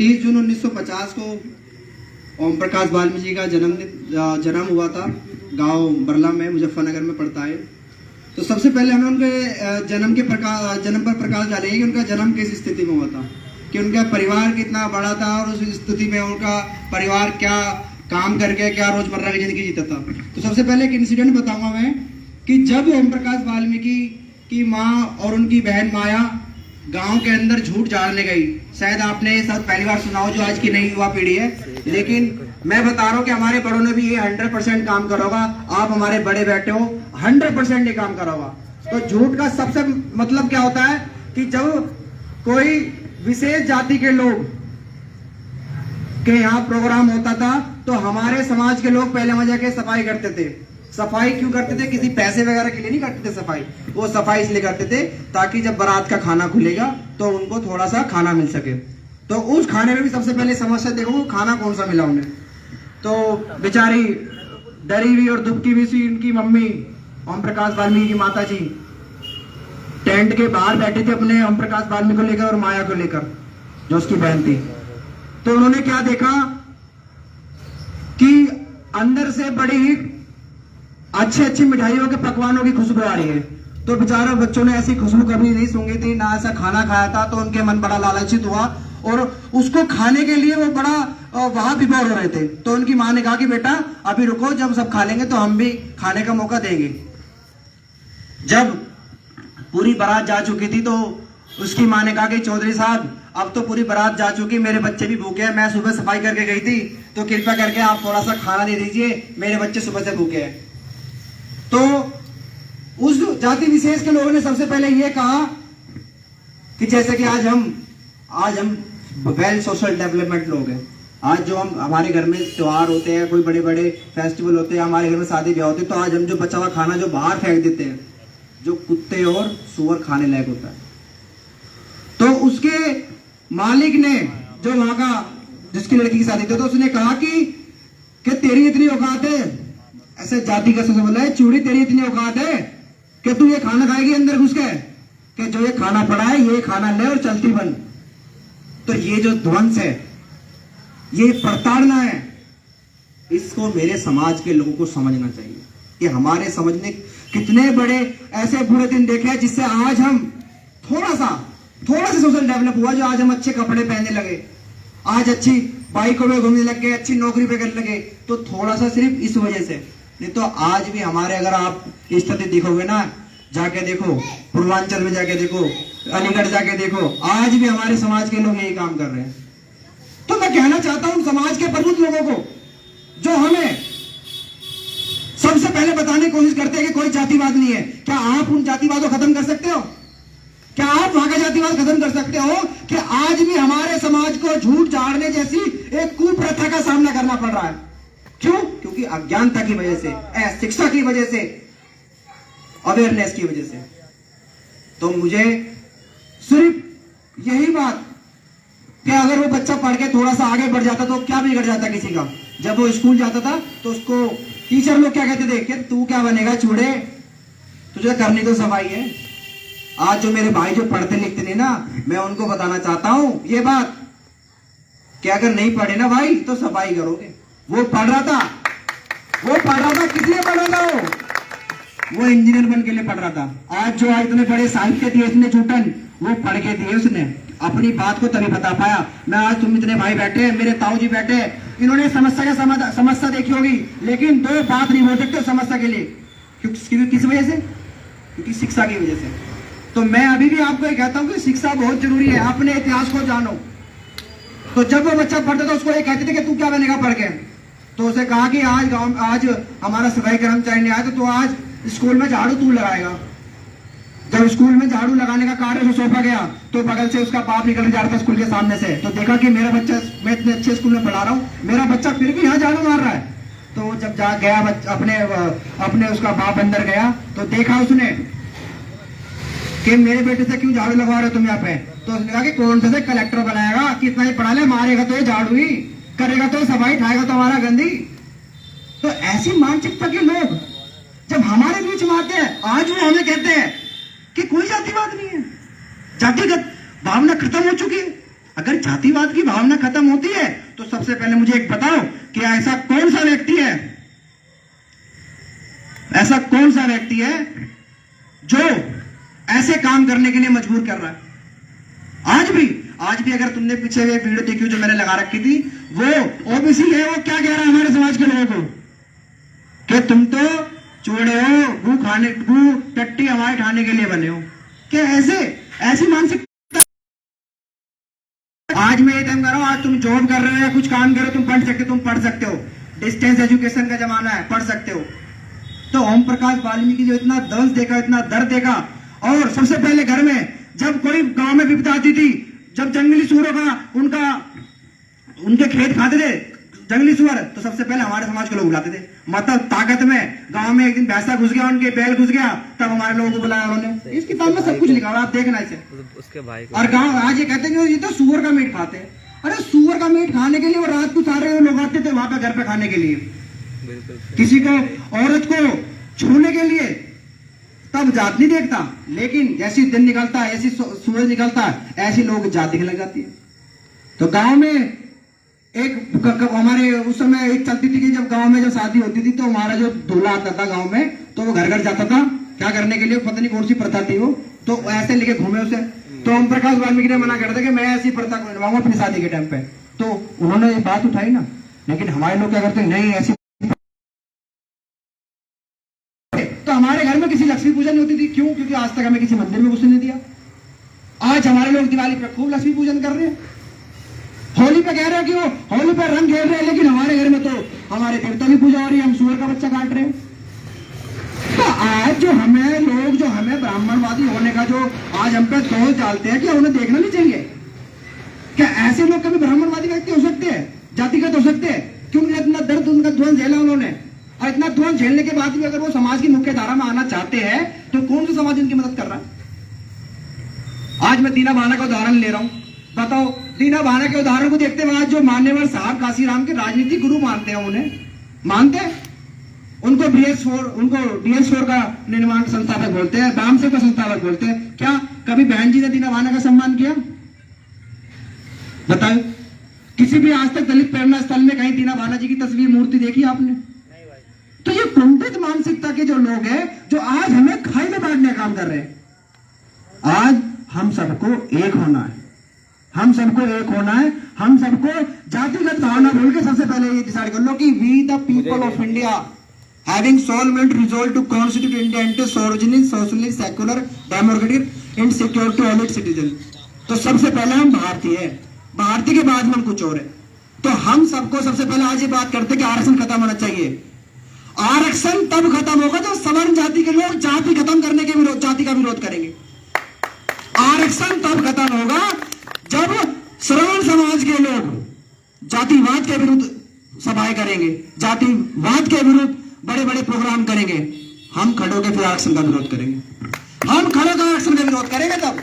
30 जून 1950 को ओम प्रकाश वाल्मीकि का जन्म हुआ था। गांव बरला में, मुजफ्फरनगर में पड़ता है। तो सबसे पहले हमें उनके जन्म पर प्रकाश डालेंगे कि उनका जन्म किस स्थिति में हुआ था, कि उनका परिवार कितना बड़ा था और उस स्थिति में उनका परिवार क्या काम करके क्या रोजमर्रा की जिंदगी जीता था। तो सबसे पहले एक इंसिडेंट बताऊंगा मैं कि जब ओम प्रकाश वाल्मीकि की माँ और उनकी बहन माया गांव के अंदर झूठ झाड़ने गई। शायद आपने ये सब पहली बार सुना हो, जो आज की नई युवा पीढ़ी है, लेकिन मैं बता रहा हूँ कि हमारे बड़ों ने भी ये 100% काम करा होगा। आप हमारे बड़े बैठे हो, 100% ये काम करा होगा। तो झूठ का सबसे मतलब क्या होता है कि जब कोई विशेष जाति के लोग के यहाँ प्रोग्राम होता था तो हमारे समाज के लोग पहले मजा के सफाई करते थे। सफाई क्यों करते थे? किसी पैसे वगैरह के लिए नहीं करते थे सफाई। वो सफाई इसलिए करते थे ताकि जब बारात का खाना खुलेगा तो उनको थोड़ा सा खाना मिल सके। तो उस खाने में भी सबसे पहले समस्या देखो, खाना कौन सा मिला उन्हें। तो बेचारी डरी हुई और दुखती हुई सी उनकी मम्मी ओम प्रकाश वाल्मीकि की माता जी टेंट के बाहर बैठे थे अपने ओम प्रकाश वाल्मीकि को लेकर और माया को लेकर, जो उसकी बहन थी। तो उन्होंने क्या देखा कि अंदर से बड़ी ही अच्छी अच्छी मिठाइयों के पकवानों की खुशबू आ रही है। तो बेचारा बच्चों ने ऐसी खुशबू कभी नहीं सूंघी थी, ना ऐसा खाना खाया था। तो उनके मन बड़ा लालचित हुआ और उसको खाने के लिए वो बड़ा वहां विभोर हो रहे थे। तो उनकी मां ने कहा कि बेटा अभी रुको, जब सब खा लेंगे तो हम भी खाने का मौका देंगे। जब पूरी बारात जा चुकी थी तो उसकी मां ने कहा कि चौधरी साहब अब तो पूरी बारात जा चुकी, मेरे बच्चे भी भूखे हैं। मैं सुबह सफाई करके गई थी, तो कृपया करके आप थोड़ा सा खाना दे दीजिए, मेरे बच्चे सुबह से भूखे हैं। तो उस जाति विशेष के लोगों ने सबसे पहले यह कहा कि जैसे कि आज हम वेल सोशल डेवलपमेंट लोग हैं। आज जो हमारे घर में त्योहार होते हैं, कोई बड़े बड़े फेस्टिवल होते हैं, हमारे घर में शादी ब्याह होते हैं, तो आज हम जो बचा हुआ खाना जो बाहर फेंक देते हैं, जो कुत्ते और सुअर खाने लायक होता है। तो उसके मालिक ने, जो वहां का जिसकी लड़की की शादी थी, तो उसने कहा कि तेरी इतनी औकात है, ऐसे जाति का बोला है, चूड़ी तेरी इतनी औकात है कि तू ये खाना खाएगी अंदर घुस के, कि जो ये खाना पड़ा है ये खाना ले और चलती बन। तो ये जो ध्वंस है, ये प्रताड़ना है, इसको मेरे समाज के लोगों को समझना चाहिए कि हमारे समाज ने कितने बड़े ऐसे बुरे दिन देखे हैं जिससे आज हम थोड़ा सा सोशल डेवलप हुआ, जो आज हम अच्छे कपड़े पहनने लगे, आज अच्छी बाइकों में घूमने लग गए, अच्छी नौकरी पे करने लगे। तो थोड़ा सा सिर्फ इस वजह से, नहीं तो आज भी हमारे, अगर आप स्थिति देखोगे ना, जाके देखो पूर्वांचल में, जाके देखो अलीगढ़, जाके देखो, आज भी हमारे समाज के लोग यही काम कर रहे हैं। तो मैं कहना चाहता हूं समाज के प्रबुद्ध लोगों को, जो हमें सबसे पहले बताने की कोशिश करते हैं कि कोई जातिवाद नहीं है, क्या आप उन जातिवाद को खत्म कर सकते हो? क्या आप वहां का जातिवाद खत्म कर सकते हो कि आज भी हमारे समाज को झूठ झाड़ने जैसी एक कुप्रथा का सामना करना पड़ रहा है? क्यों? क्योंकि अज्ञानता की वजह से, शिक्षा की वजह से, अवेयरनेस की वजह से। तो मुझे सिर्फ यही बात कि अगर वो बच्चा पढ़ के थोड़ा सा आगे बढ़ जाता तो क्या बिगड़ जाता किसी का। जब वो स्कूल जाता था तो उसको टीचर लोग क्या कहते थे कि तू क्या बनेगा चूड़े, तुझे करनी तो सफाई है। आज जो मेरे भाई जो पढ़ते लिखते नहीं ना, मैं उनको बताना चाहता हूं ये बात कि अगर नहीं पढ़े ना भाई तो सफाई करोगे। वो पढ़ रहा था, किस लिए पढ़ रहा था? वो इंजीनियर बन के लिए पढ़ रहा था। आज जो आज इतने बड़े साहित्य दिए उसने झूठन, वो पढ़ के दिए उसने, अपनी बात को तभी बता पाया। मैं आज तुम इतने भाई बैठे, मेरे ताऊ जी बैठे, इन्होंने समस्या देखी होगी, लेकिन दो बात नहीं बोल सकते समस्या के लिए। क्योंकि किस वजह से? क्योंकि शिक्षा की वजह से। तो मैं अभी भी आपको ये कहता हूं कि शिक्षा बहुत जरूरी है, अपने इतिहास को जानो। तो जब वो बच्चा पढ़ता था उसको ये कहते थे कि तू क्या बनेगा पढ़ के, तो उसे कहा कि आज हमारा सफाई कर्मचारी नहीं आया तो आज स्कूल में झाड़ू तू लगाएगा। जब स्कूल में झाड़ू लगाने का कार्य सौंपा गया तो बगल से उसका बाप निकल जा रहा था स्कूल के सामने से। तो देखा कि मेरा बच्चा, मैं इतने अच्छे स्कूल में पढ़ा रहा हूँ, मेरा बच्चा फिर भी यहाँ झाड़ू मार रहा है। तो जब जा गया अपने उसका बाप अंदर गया तो देखा उसने कि मेरे बेटे से क्यों झाड़ू लगवा रहे हो तुम यहाँ पे। तो उसने कहा कि कौन से कलेक्टर बनाएगा, कितना ही पढ़ा ले, मारेगा तो ये झाड़ू ही, करेगा तो सफाई, खाएगा तो हमारा गंदी। तो ऐसी मानसिकता के लोग जब हमारे बीच में आते हैं, आज वो हमें कहते हैं कि कोई जातिवाद नहीं है, जातिगत भावना खत्म हो चुकी है। अगर जातिवाद की भावना खत्म होती है तो सबसे पहले मुझे एक बताओ कि ऐसा कौन सा व्यक्ति है, ऐसा कौन सा व्यक्ति है जो ऐसे काम करने के लिए मजबूर कर रहा है? आज भी अगर तुमने पीछे वे वीडियो देखी जो मैंने लगा रखी थी, वो ओबीसी है, वो क्या कह रहा है हमारे समाज के लोगों को कि तुम तो चूड़े हो, गू टट्टी हमारे खाने के लिए बने हो। क्या ऐसी मानसिकता? आज मैं ये टाइम कर रहा हूं, आज तुम जॉब कर रहे हो या कुछ काम कर रहे हो, तुम पढ़ सकते हो, डिस्टेंस एजुकेशन का जमाना है, पढ़ सकते हो। तो ओम प्रकाश वाल्मीकि जो इतना दर्द देखा, इतना दर्द देखा, और सबसे पहले घर में जब कोई गांव में विपदा आती थी, जब जंगली सूअरों का उनके खेत खाते थे जंगली सुअर, तो सबसे पहले हमारे समाज के लोग बुलाते थे। मतलब ताकत में गांव में एक दिन भैंसा घुस गया, उनके बैल घुस गया, तब हमारे लोगों को बुलाया उन्होंने। इस किताब में सब कुछ लिखा हुआ, आप देखना इसे। उसके भाई और गांव आज ये कहते हैं ये तो सुअर का मीट खाते हैं। अरे सुअर का मीट खाने के लिए वो रात को सारे लोग आते थे वहां पे घर पे खाने के लिए, किसी को औरत को छूने के लिए, तब जात नहीं देखता। लेकिन जैसी दिन निकलता है, ऐसी सूरज निकलता है, ऐसी लोग जात दिखने लग जाती है। तो गांव में एक हमारे उस समय एक चलती थी कि जब गांव में जब शादी होती थी तो हमारा जो दूल्हा आता था गांव में, तो वो घर घर जाता था क्या करने के लिए, पता नहीं कौन सी प्रथा थी वो, तो ऐसे लेके घूमे उसे। तो ओम प्रकाश वाल्मीकि ने मना कर दिया कि मैं ऐसी प्रथा को निभाऊंगा अपनी शादी के टाइम पे। तो उन्होंने ये बात उठाई ना, लेकिन हमारे लोग क्या करते हैं, नहीं ऐसी। तो हमारे घर में किसी लक्ष्मी पूजा नहीं होती थी, क्यों? क्योंकि आज तक हमें किसी मंदिर में घुसने नहीं दिया। आज हमारे लोग दिवाली पर खूब लक्ष्मी पूजन कर रहे हैं, होली पे कह रहे हैं कि वो होली पे रंग खेल रहे हैं, लेकिन हमारे घर में तो हमारे देवता की पूजा हो रही है, हम सूअर का बच्चा काट रहे हैं। तो आज जो हमें ब्राह्मणवादी होने का जो आज हम पे दोष डालते हैं, क्या उन्हें देखना नहीं चाहिए? क्या ऐसे लोग कभी ब्राह्मणवादी व्यक्ति हो सकते हैं, जातिगत हो सकते हैं? क्योंकि इतना दर्द उनका ध्वंस झेला उन्होंने, और इतना ध्वंस झेलने के बाद भी अगर वो समाज की मुख्य धारा में आना चाहते हैं, तो कौन सा समाज उनकी मदद कर रहा है? आज मैं दीना भाना का उदाहरण ले रहा हूं, बताओ दीना भाना के उदाहरण को देखते हुए आज जो मान्यवर साहब काशीराम के राजनीतिक गुरु मानते हैं, उन्हें मानते हैं, उनको DS4 का निर्माण संस्थापक बोलते हैं, बामसेव का संस्थापक बोलते हैं। क्या कभी बहन जी ने दीना भाना का सम्मान किया? बताओ, किसी भी आज तक दलित प्रेरणा स्थल में कहीं दीना भाना जी की तस्वीर मूर्ति देखी आपने? तो ये कुंठित मानसिकता के जो लोग हैं, जो आज हमें खाई में बांटने का काम कर रहे हैं। आज हम सबको एक होना है, हम सबको जातिगत भावना भूल के सबसे पहले ये डिसाइड कर लो कि we the people of India having solemnly resolve to constitute India into socialist, secular, democratic and secure to all its citizen. तो सबसे पहले हम भारतीय हैं, भारतीय के बाद हम कुछ और है। तो हम सबको सबसे पहले आज ये बात करते कि आरक्षण खत्म होना चाहिए। आरक्षण तब खत्म होगा जब सवर्ण जाति के लोग जाति खत्म करने के विरोध, जाति का विरोध करेंगे। आरक्षण तब खत्म होगा जब श्रवण समाज के लोग जातिवाद के विरुद्ध सभाएं करेंगे, जातिवाद के विरुद्ध बड़े बड़े प्रोग्राम करेंगे। हम खड़े होकर फिर आरक्षण का विरोध करेंगे। हम खड़े होकर आरक्षण का विरोध करेंगे। तब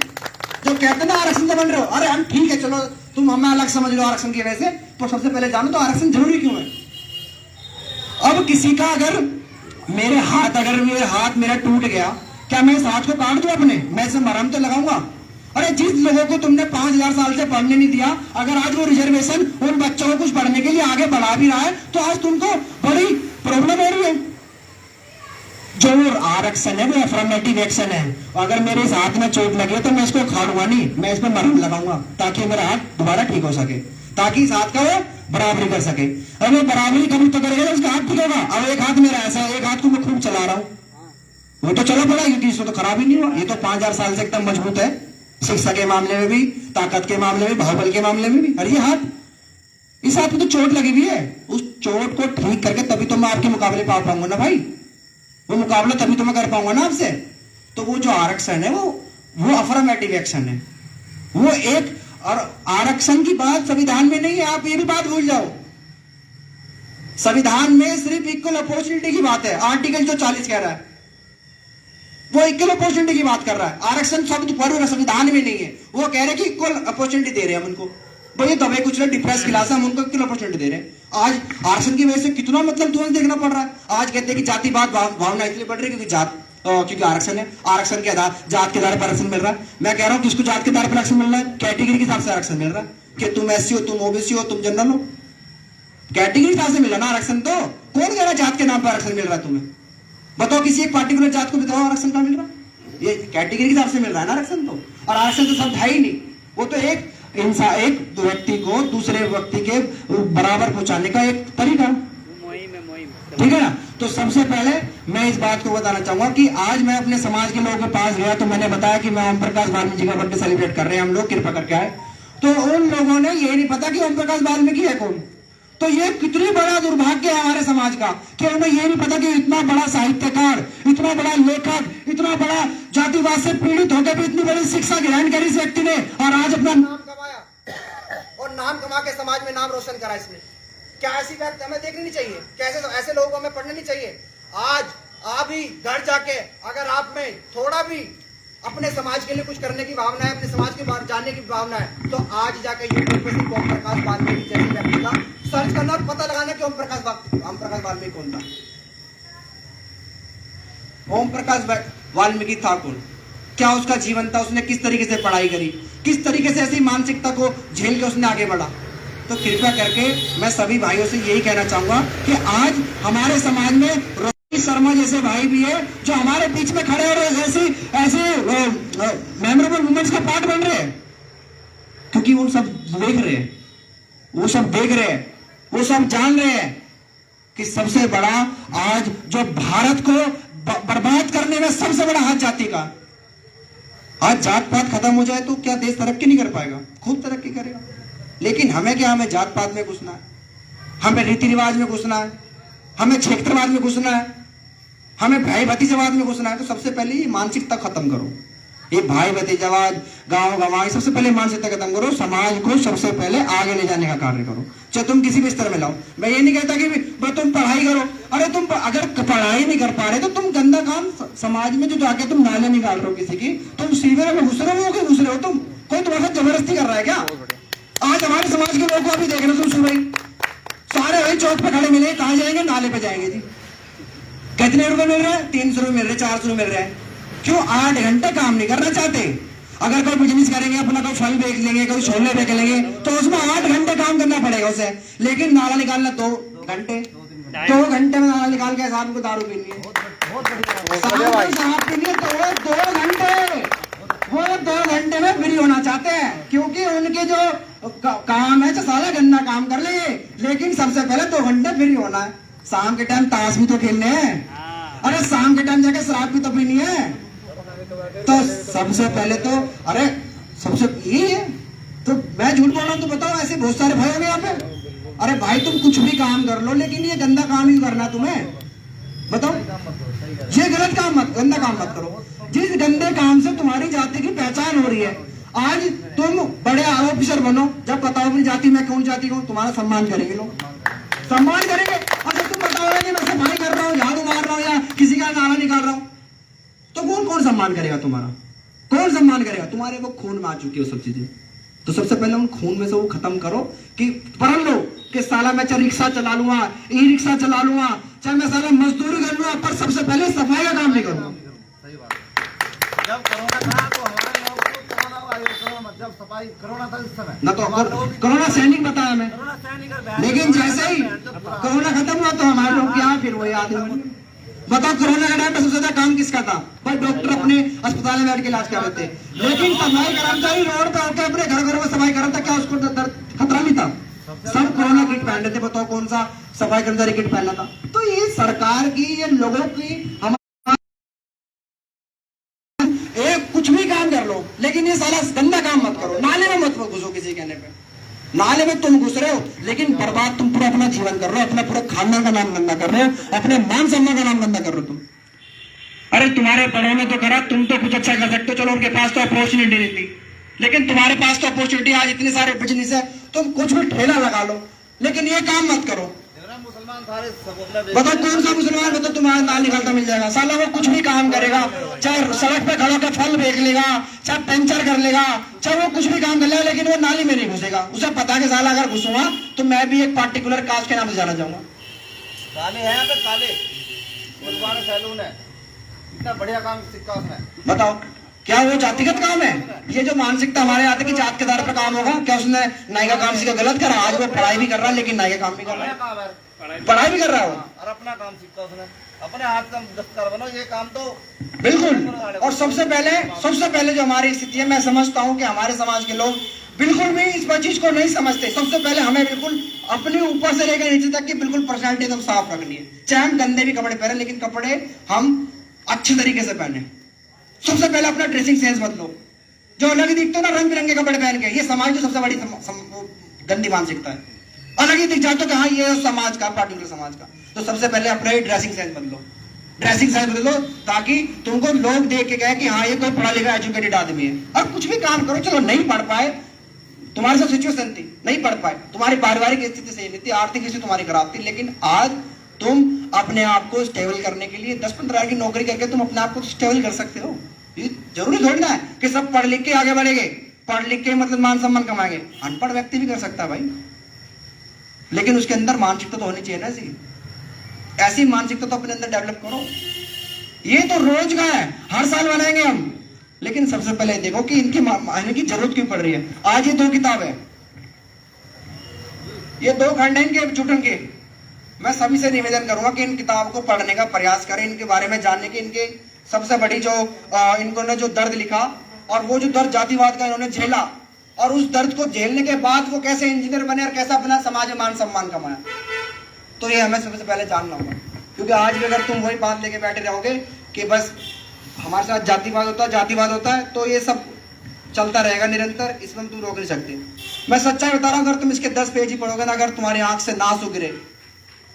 जो कहते ना आरक्षण से बन रहे हो, अरे हम ठीक है, चलो तुम हमें अलग समझ लो आरक्षण की वजह से, तो सबसे पहले जानो तो आरक्षण जरूरी क्यों है। अब किसी का अगर मेरे हाथ मेरा टूट गया, क्या मैं इस हाथ को काट दूं अपने? मैं इसे मरहम तो लगाऊंगा? अरे जिस लोगों को तुमने 5000 साल से पढ़ने नहीं दिया, अगर आज वो रिजर्वेशन उन बच्चों को कुछ पढ़ने के लिए आगे बढ़ा भी रहा है, तो आज तुमको बड़ी प्रॉब्लम हो रही है। जो आरक्षण है वो अफर्मेटिव एक्शन है। अगर मेरे इस हाथ में चोट लगी है तो मैं इसको खाड़ूंगा नहीं, मैं इस पर मरहम लगाऊंगा ताकि मेरा हाथ दोबारा ठीक हो सके, ताकि इस हाथ का वो बराबरी कर सके। अब वो बराबरी कभी तो करेगा तो उसका हाथ ठीक होगा। अब एक हाथ मेरा ऐसा है, एक हाथ को मैं खूब चला रहा हूं, वो तो चला पड़ा, क्योंकि इसको तो खराब ही नहीं हुआ। ये तो 5000 साल से एकदम मजबूत है, शिक्षा के मामले में भी, ताकत के मामले में, बाहुबल के मामले में भी। अरे ये हाथ, इस हाथ में तो चोट लगी हुई है, उस चोट को ठीक करके तभी तो मैं आपके मुकाबले पा पाऊंगा ना भाई, वो मुकाबला तभी तो मैं कर पाऊंगा ना आपसे। तो वो जो आरक्षण है वो अफर्मेटिव एक्शन है, वो एक। और आरक्षण की बात संविधान में नहीं है, आप ये भी बात भूल जाओ। संविधान में सिर्फ इक्वल अपॉर्चुनिटी की बात है। आर्टिकल जो 40 कह रहा है वो इक्वल अपॉर्चुनिटी की बात कर रहा है। आरक्षण शब्द पर संविधान में नहीं है, वो कह रहे हैं कि इक्वल अपॉर्चुनिटी दे रहे हैं हम उनको। भाई दबे कुछ लोग डिप्रेस क्लास है, हम उनको इक्वल अपॉर्चुनिटी दे रहे हैं। आज आरक्षण की वजह से कितना मतलब ध्वंस देखना पड़ रहा है। आज कहते हैं कि जातिवाद भावना इसलिए बढ़ रही है क्योंकि क्योंकि आरक्षण है, आरक्षण के आधार जात के आधार पर आरक्षण मिल रहा है। मैं कह रहा हूँ किसको जात के आधार पर आरक्षण मिल रहा है? कैटेगरी के हिसाब से आरक्षण मिल रहा है कि तुम एससी हो, तुम ओबीसी हो, तुम जनरल हो, कैटेगरी के हिसाब से मिला ना आरक्षण। तो कौन कह रहा है जात के नाम पर आरक्षण मिल रहा है तुम्हें? बताओ किसी एक पार्टिकुलर जात को बताओ आरक्षण कहाँ मिल रहा है? ये कैटेगरी के हिसाब से मिल रहा है ना आरक्षण। तो और आरक्षण तो शब्द है ही नहीं, वो तो एक इंसान, एक व्यक्ति को दूसरे व्यक्ति के बराबर पहुंचाने का एक तरीका, ठीक है ना। तो सबसे पहले मैं इस बात को बताना चाहूंगा कि आज मैं अपने समाज के लोगों के पास गया तो मैंने बताया कि मैं ओम प्रकाश वाल्मीकि का बर्थडे सेलिब्रेट कर रहे हैं हम लोग, कृपा करके आए। तो उन लोगों ने ये नहीं पता कि ओम प्रकाश वाल्मीकि है कौन। तो ये कितनी बड़ा दुर्भाग्य है हमारे समाज का कि उन्हें ये नहीं पता कि इतना बड़ा साहित्यकार, इतना बड़ा लेखक, इतना बड़ा जातिवाद से पीड़ित होकर भी इतनी बड़ी शिक्षा ग्रहण करी इस व्यक्ति ने और आज अपना नाम कमाया और नाम कमा के समाज में नाम रोशन करा इसने। क्या ऐसी बात हमें देखनी नहीं चाहिए? कैसे ऐसे लोगों को हमें पढ़ना नहीं चाहिए? आज आप ही घर जाके अगर आप में थोड़ा भी अपने समाज के लिए कुछ करने की भावना है, अपने समाज के बारे जानने की भावना है, तो आज जाके यूट्यूब पे सिर्फ ओम प्रकाश वाल्मीकि जैसे व्यक्ति का सर्च करना और पता लगाना कि ओम प्रकाश वाल्मीकि कौन था। ओम प्रकाश वाल्मीकि था कौन? क्या उसका जीवन था? उसने किस तरीके से पढ़ाई करी? किस तरीके से ऐसी मानसिकता को झेल के उसने आगे बढ़ा? तो कृपया करके मैं सभी भाइयों से यही कहना चाहूंगा कि आज हमारे समाज में रोहित शर्मा जैसे भाई भी है जो हमारे बीच में खड़े और ऐसे मेमोरेबल मोमेंट्स का पार्ट बन रहे हैं, क्योंकि वो सब देख रहे हैं, वो सब देख रहे हैं, वो सब जान रहे हैं कि सबसे बड़ा आज जो भारत को बर्बाद करने में सबसे बड़ा हाथ जाति का। आज जात पात खत्म हो जाए तो क्या देश तरक्की नहीं कर पाएगा? खूब तरक्की करेगा। लेकिन हमें क्या, हमें जात पात में घुसना है, हमें रीति रिवाज में घुसना है, हमें क्षेत्रवाद में घुसना है, हमें भाई भतीजावाद में घुसना है। तो सबसे पहले ये मानसिकता खत्म करो, ये भाई भतीजावाद, गांव गंवाई, सबसे पहले मानसिकता खत्म करो। समाज को सबसे पहले आगे ले जाने का कार्य करो, चाहे तुम किसी भी स्तर में लाओ। मैं ये नहीं कहता कि तुम पढ़ाई करो, अरे तुम अगर पढ़ाई नहीं कर पा रहे तो तुम गंदा काम समाज में जो जाके तुम नाले निकाल रहे हो किसी की, तुम सीवर में घुस रहे हो कि घुस रहे हो? तुम कोई तुम्हारे साथ जबरदस्ती कर रहा है क्या? आज हमारे समाज के लोगों को अभी देख रहे हो तुम, सुबह सारे वही चौक पे खड़े मिले, कहां जाएंगे? नाले पे जाएंगे जी। कितने रुपए मिल रहे हैं? 300 रुपए मिल रहे, 400 रुपए मिल रहे हैं। क्यों? 8 घंटे काम नहीं करना चाहते। अगर कोई बिजनेस करेंगे, अपना कोई फल बेच लेंगे, कोई छोले बेच लेंगे, तो उसमें 8 घंटे काम करना पड़ेगा उसे। लेकिन नाला निकालना 2 घंटे, 2 घंटे में नाला निकाल के साहब को दारू पीनी है, शराब पीनी है, तो वो 2 घंटे में फ्री होना चाहते हैं, क्योंकि उनके जो काम है सारा गंदा काम कर लेंगे, लेकिन सबसे पहले 2 घंटे फ्री होना है। शाम के टाइम ताश भी तो खेलने हैं, अरे शाम के टाइम जाके शराब भी तो पीनी है। तो सबसे पहले तो अरे सबसे यही है। तो मैं झूठ बोल रहा हूं तो बताओ, ऐसे बहुत सारे भाई होंगे यहाँ पे। अरे भाई तुम कुछ भी काम कर लो, लेकिन ये गंदा काम ही करना तुम्हें, बताओ? ये गलत काम मत, गंदा काम मत करो। जिस गंदे काम से तुम्हारी जाति की पहचान हो रही है, आज तुम बड़े ऑफिसर बनो, जब बताओ अपनी जाति में कौन जाति को, तुम्हारा सम्मान करेंगे लोग, सम्मान करेंगे। और जब तुम बताओगे कि मैं सफाई कर रहा हूँ, झाड़ू मार रहा हूँ या किसी का नाला निकाल रहा हूँ, तो कौन सम्मान करेगा तुम्हारा? कौन सम्मान करेगा? तुम्हारे वो खून में आ चुकी है वो सब चीजें। तो सबसे पहले उन खून में से वो खत्म करो कि पढ़ लो कि साला मैं चाहे रिक्शा चला लूंगा, ई रिक्शा चला लूंगा, चाहे मैं साला मजदूरी कर लूंगा, पर सबसे पहले सफाई का काम नहीं करूंगा। जब कोरोना था तो हमारे लोग को जब सफाई कोरोना था इस समय ना, तो कोरोना सैनिक बताया मैं, लेकिन जैसे ही कोरोना खत्म हुआ तो हमारे लोग क्या फिर वही आदमी। बताओ कोरोना का टाइम पे सबसे ज्यादा काम किसका था? भाई डॉक्टर अपने अस्पताल में बैठ के इलाज कर रहे थे, लेकिन सफाई कर्मचारी रोड पे होकर अपने घर में सफाई कर रहा था, क्या उसको खतरा नहीं था? सब कोरोना किट पहन रहे थे। बताओ कौन सा सफाई कर्मचारी किट पहनना था? तो ये सरकार की, ये लोगों की, कुछ भी काम कर लो, लेकिन ये सारा गंदा काम मत करो। नाले में मत घुसो, किसी कहने पे नाले में तुम घुस रहे हो, लेकिन बर्बाद तुम पूरा अपना जीवन कर रहे हो, अपना पूरा खानदान का नाम गंदा कर रहे हो, अपने मान सम्मान का नाम गंदा कर रहे हो तुम। अरे तुम्हारे बड़ों ने तो करा, तुम तो कुछ अच्छा कर सकते हो, चलो उनके पास तो अपॉर्चुनिटी नहीं थी, लेकिन तुम्हारे पास तो अपॉर्चुनिटी। आज इतने सारे बिजनेस है, तुम कुछ भी ठेला लगा लो, लेकिन ये काम मत करो। बताओ कौन सा मुसलमान, बताओ तुम्हारा नाल निकालता मिल जाएगा? साला वो कुछ भी काम करेगा, चाहे सड़क पे खड़ा होकर फल बेच लेगा, चाहे पंचर कर लेगा, चाहे वो कुछ भी काम कर लेगा, लेकिन वो नाली में नहीं घुसेगा। उसे पता है कि साला अगर घुसूंगा तो मैं भी एक पार्टिकुलर कास्ट के नाम से जाना चाहूंगा। काले हैं यहाँ पे, काले सैलून है, इतना बढ़िया काम सीखा उसने। बताओ, क्या वो जातिगत काम है? ये जो मानसिकता हमारे आते कि जात के आधार पर काम होगा, क्या उसने नाई का काम सीखा गलत करा? आज वो पढ़ाई भी कर रहा है लेकिन नाई का काम भी कर रहा बढ़िया है, काम है, पढ़ाई भी कर रहा है वो। और अपना काम सीखा उसने, अपने हाथ का दस्तकार बनो, ये काम तो बिल्कुल। और सबसे पहले जो हमारी स्थिति है, मैं समझता हूँ कि हमारे समाज के लोग बिल्कुल भी इस चीज को नहीं समझते। सबसे पहले हमें बिल्कुल अपने ऊपर से लेकर नीचे तक की बिल्कुल पर्सनैलिटी एकदम साफ रखनी है। चाहे हम गंदे भी कपड़े पहने, लेकिन कपड़े हम अच्छे तरीके से पहने। सबसे पहले अपना ड्रेसिंग सेंस बदलो। जो अलग ही दिखते हो ना रंग बिरंगे कपड़े पहन के, ये समाज की सबसे बड़ी गंदी मानसिकता है। अलग ही दिख जाते हो कि हाँ ये समाज का, पार्टिकुलर समाज का। तो सबसे पहले अपना ही ड्रेसिंग सेंस बदलो, ड्रेसिंग सेंस बदलो, ताकि तुमको लोग देख के कहे कि हाँ ये कोई पढ़ा लिखा एजुकेटेड आदमी है। और कुछ भी काम करो, चलो नहीं पढ़ पाए, तुम्हारे साथ सिचुएशन थी, नहीं पढ़ पाए, तुम्हारी पारिवारिक स्थिति सही नहीं थी, आर्थिक स्थिति तुम्हारी खराब थी, लेकिन आज तुम अपने आप को स्टेबल करने के लिए 10-15 हज़ार की नौकरी करके तुम अपने आप को स्टेबल कर सकते हो। ये जरूरी थोड़ी ना है कि सब पढ़ लिख के आगे बढ़ेंगे, पढ़ लिख के मतलब मान सम्मान कमाएंगे। अनपढ़ व्यक्ति भी कर सकता है भाई, लेकिन उसके अंदर मानसिकता तो होनी चाहिए ना। ऐसी मानसिकता तो अपने अंदर डेवलप करो। ये तो रोज का है, हर साल बनाएंगे हम, लेकिन सबसे पहले देखो कि इनकी मानने की जरूरत क्यों पड़ रही है। आज ये 2 किताब है, ये 2 खंड है इनके जुटन के। मैं सभी से निवेदन करूंगा कि इन किताब को पढ़ने का प्रयास करें, इनके बारे में जानने की। इनके सबसे बड़ी जो इन्होंने जो दर्द लिखा, और वो जो दर्द जातिवाद का इन्होंने झेला, और उस दर्द को झेलने के बाद वो कैसे इंजीनियर बने और कैसे अपना समाज में मान सम्मान कमाया, तो ये हमें सबसे पहले जानना होगा। क्योंकि आज भी अगर तुम वही बात लेके बैठे रहोगे कि बस हमारे साथ जातिवाद होता है, तो ये सब चलता रहेगा निरंतर, इसमें तुम रोक नहीं सकते। मैं सच्चाई बता रहा हूँ, अगर तुम इसके 10 पेज ही पढ़ोगे ना, अगर तुम्हारी आंख से आंसू गिरे,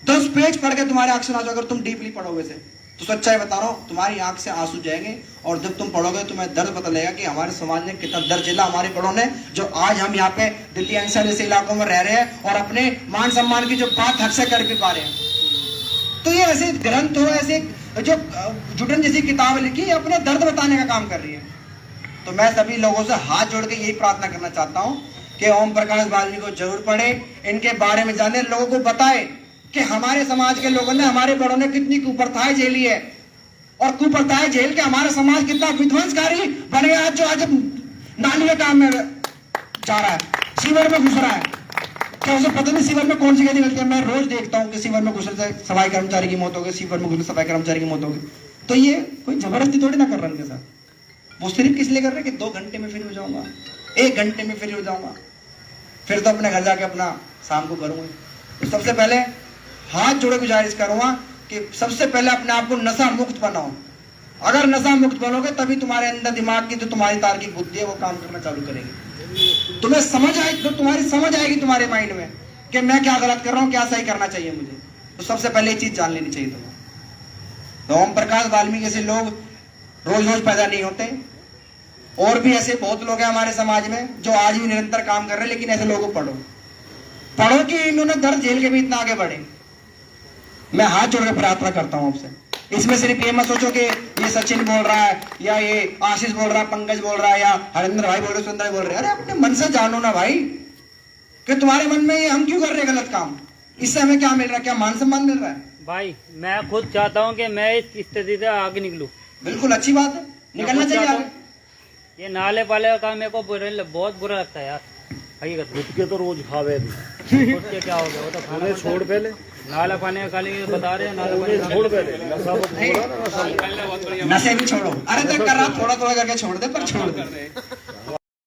10 पेज पढ़ के तुम्हारे आंख से आंसू, अगर तुम डीपली पढ़ोगे से, तो सच्चाई बता रहा हूँ तुम्हारी आंख से आंसू जाएंगे। और जब तुम पढ़ोगे तुम्हें दर्द पता लगेगा कि हमारे समाज ने कितना दर्द झेला, हमारे बड़ों ने, जो आज हम यहाँ पे दिल्ली एनसीआर जैसे इलाकों में रह रहे हैं और अपने मान सम्मान की जो बात हक से कर भी पा रहे हैं। तो ये ऐसे ग्रंथ हो, ऐसे जो जुटन जैसी किताब लिखी, अपने दर्द बताने का काम कर रही है। तो मैं सभी लोगों से हाथ जोड़ के यही प्रार्थना करना चाहता हूँ कि ओम प्रकाश वाल्मीकि को जरूर पढ़े, इनके बारे में जाने, लोगों को बताए कि हमारे समाज के लोगों ने, हमारे बड़ों ने कितनी कुप्रथाएं झेली है, और कुप्रथाएं झेल के हमारा समाज कितना विध्वंसकारी बन गया। आज नाली के काम में जा रहा है, सीवर में घुस रहा है, क्या उसे पता नहीं सीवर में कौन सी गलती निकलती है। मैं रोज देखता हूँ कि सीवर में घुसने से सफाई कर्मचारी की मौत हो गई, सीवर में घुसने सफाई कर्मचारी की मौत हो गई। तो ये कोई जबरदस्ती थोड़ी ना कर रहा है उनके साथ, वो सिर्फ किस लिए कर रहे हैं कि 2 घंटे में फ्री हो जाऊंगा, 1 घंटे में फ्री हो जाऊंगा, फिर तो अपने घर जाके अपना शाम को करूंगा। तो सबसे पहले हाथ जोड़े गुजारिश करूंगा कि सबसे पहले अपने आप को नशा मुक्त बनाओ। अगर नशा मुक्त बनोगे तभी तुम्हारे अंदर दिमाग की जो तुम्हारी तार्किक बुद्धि है वो काम करना चालू करेगी। तुम्हें समझ आएगी, तो तुम्हारी समझ आएगी तुम्हारे माइंड में कि मैं क्या गलत कर रहा हूँ, क्या सही करना चाहिए मुझे। तो सबसे पहले ये चीज जान लेनी चाहिए तुम्हें। तो ओम प्रकाश वाल्मीकि जैसे लोग रोज रोज पैदा नहीं होते, और भी ऐसे बहुत लोग हैं हमारे समाज में जो आज भी निरंतर काम कर रहे हैं, लेकिन ऐसे लोगों को पढ़ो कि इन्होंने दर्द झेल के भी इतना आगे बढ़े। मैं हाथ जोड़ के प्रार्थना करता हूं आपसे। इसमें सिर्फ ये मत सोचो कि ये सचिन बोल रहा है, या ये आशीष बोल रहा है, पंकज बोल रहा है, या हरिंद्र भाई बोल रहे, सुंदर बोल रहे हैं। अरे अपने मन से जानो ना भाई कि तुम्हारे मन में ये हम क्यों कर रहे हैं गलत काम, इससे हमें क्या मिल रहा है, क्या मान सम्मान मिल रहा है। भाई मैं खुद चाहता हूँ कि मैं इस स्थिति से आगे निकलूं। बिल्कुल अच्छी बात है, निकलना चाहिए आगे। ये नाले पाले का काम मेरे को बहुत बुरा लगता है यार, हकीकत में। के तो रोज खावे उठ के क्या हो गया, वो तो खाना छोड़ पहले, नाला पानी का खाली बता रहे हैं, नाला पानी छोड़ पहले, नशे भी छोड़ो। अरे तो कर रहा थोड़ा थोड़ा करके छोड़ दे, पर छोड़ दे।